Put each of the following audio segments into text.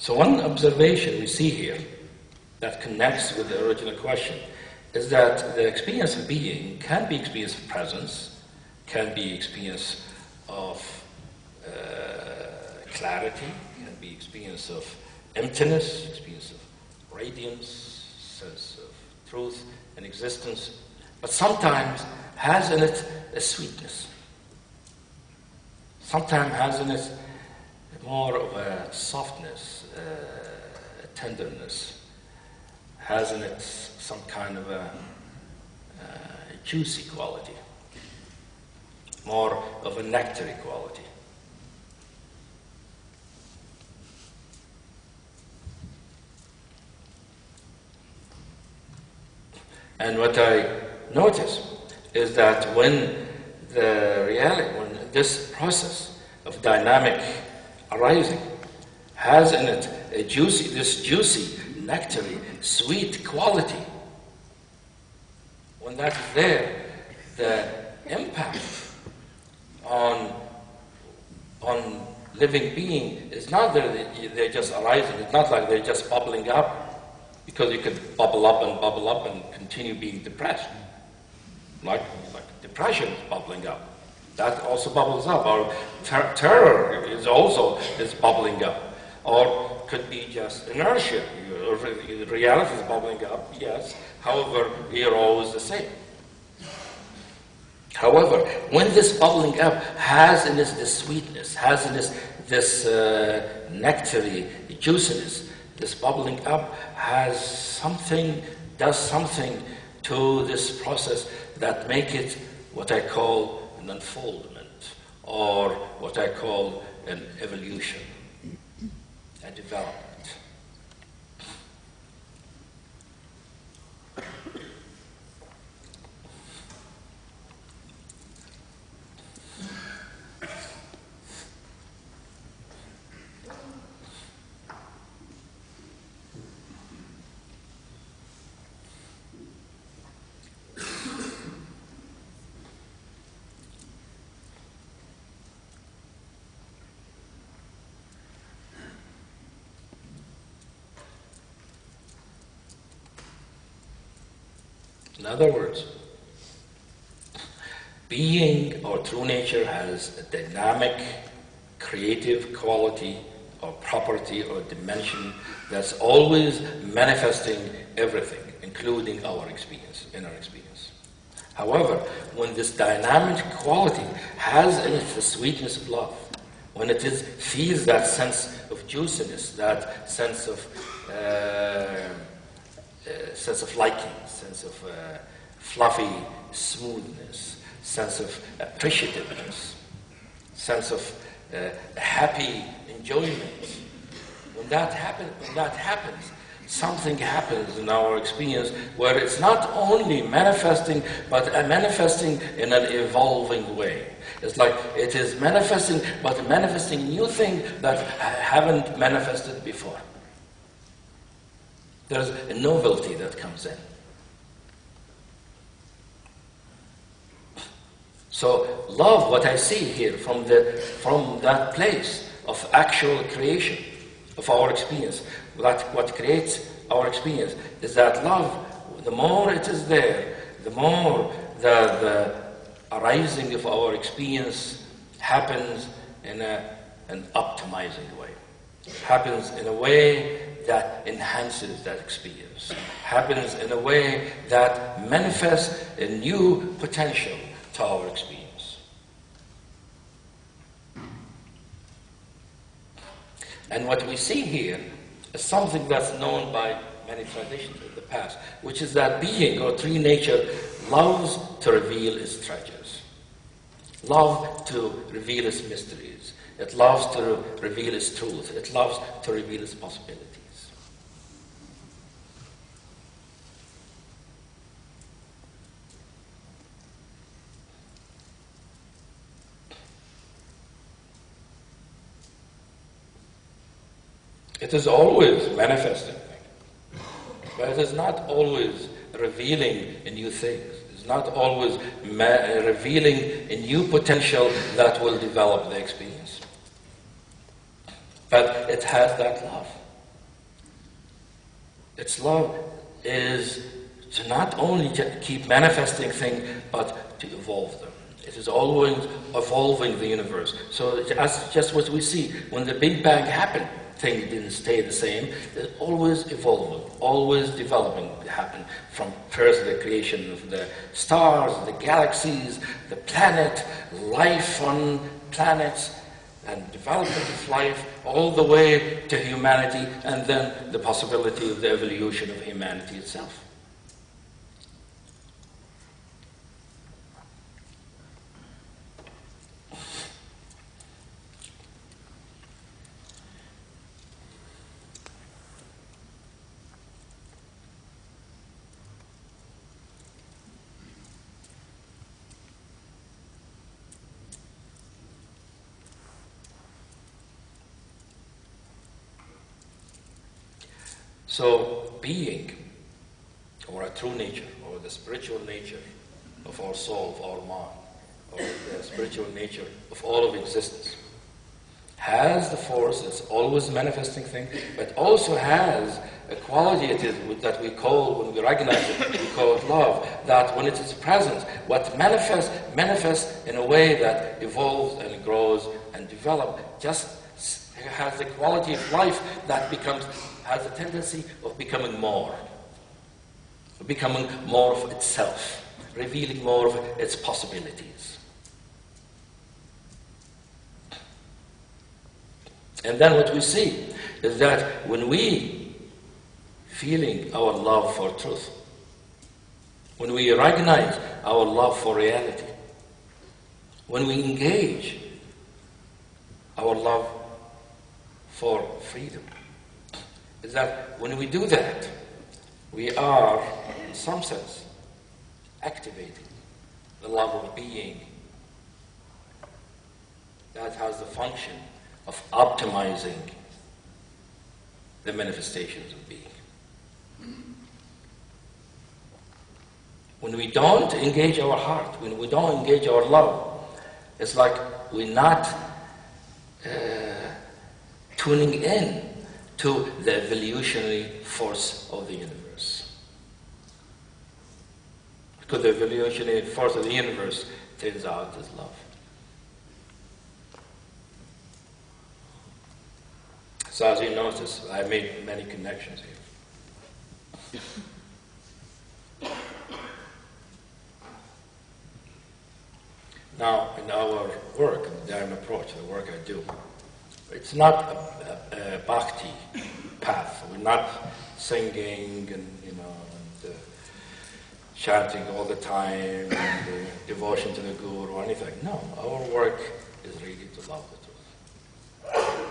So one observation we see here that connects with the original question is that the experience of being can be experience of presence, can be experience of clarity, can be experience of emptiness, experience of radiance, sense of truth and existence, but sometimes has in it a sweetness. Sometimes has in it more of a softness, a tenderness, has in it some kind of a juicy quality, more of a nectary quality. And what I notice is that when this process of dynamic arising has in it this juicy, nectary, sweet quality, when that is there, the impact on living being is not that they're just arising. It's not like they're just bubbling up, because you could bubble up and continue being depressed. Like depression is bubbling up. That also bubbles up. Or terror is bubbling up. Or could be just inertia. Reality is bubbling up, yes. However, we are always the same. However, when this bubbling up has in it this sweetness, has in it this nectary juiciness, this bubbling up does something to this process that make it what I call an unfoldment, or what I call an evolution, a development. In other words, being or true nature has a dynamic, creative quality or property or dimension that's always manifesting everything, including our experience, inner experience. However, when this dynamic quality has in it the sweetness of love, when it feels that sense of juiciness, that sense of liking, sense of fluffy smoothness, sense of appreciativeness, sense of happy enjoyment. When that happens, something happens in our experience where it's not only manifesting, but manifesting in an evolving way. It's like it is manifesting, but manifesting new things that haven't manifested before. There's a novelty that comes in. So love, what I see here from that place of actual creation of our experience, what creates our experience is that love, the more it is there, the more the arising of our experience happens in an optimizing way. Happens in a way that enhances that experience. Happens in a way that manifests a new potential to our experience. And what we see here is something that's known by many traditions in the past, which is that being or true nature loves to reveal its treasures, loves to reveal its mysteries, it loves to reveal its truth, it loves to reveal its possibilities. It is always manifesting, but it is not always revealing a new things. It's not always revealing a new potential that will develop the experience. But it has that love. Its love is to not only keep manifesting things, but to evolve them. It is always evolving the universe. So that's just what we see. When the Big Bang happened, things didn't stay the same. They're always evolving, always developing. It happened from first the creation of the stars, the galaxies, the planet, life on planets, and development of life, all the way to humanity, and then the possibility of the evolution of humanity itself. So, being, or a true nature, or the spiritual nature of our soul, of our mind, or the spiritual nature of all of existence, has the force, it's always a manifesting thing, but also has a quality that we call, when we recognize it, we call it love, that when it is present, what manifests in a way that evolves and grows and develops, just has the quality of life that has a tendency of becoming more of itself, revealing more of its possibilities. And then what we see is that when we feeling our love for truth, when we recognize our love for reality, when we engage our love for freedom, is that when we do that, we are, in some sense, activating the love of being that has the function of optimizing the manifestations of being. When we don't engage our heart, when we don't engage our love, it's like we're not tuning in to the evolutionary force of the universe. Because the evolutionary force of the universe turns out as love. So as you notice, I made many connections here. Now, in our work, the Dharma approach, the work I do, it's not a bhakti path. We're not singing and chanting all the time and devotion to the Guru or anything. No, our work is really to love the truth.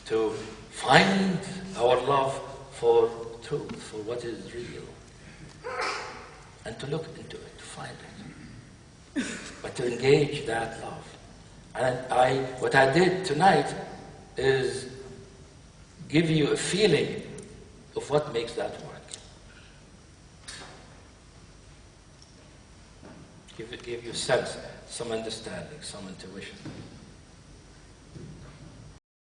To find our love for truth, for what is real, and to look into it, to find it, but to engage that love. And what I did tonight is give you a feeling of what makes that work. Give you sense, some understanding, some intuition.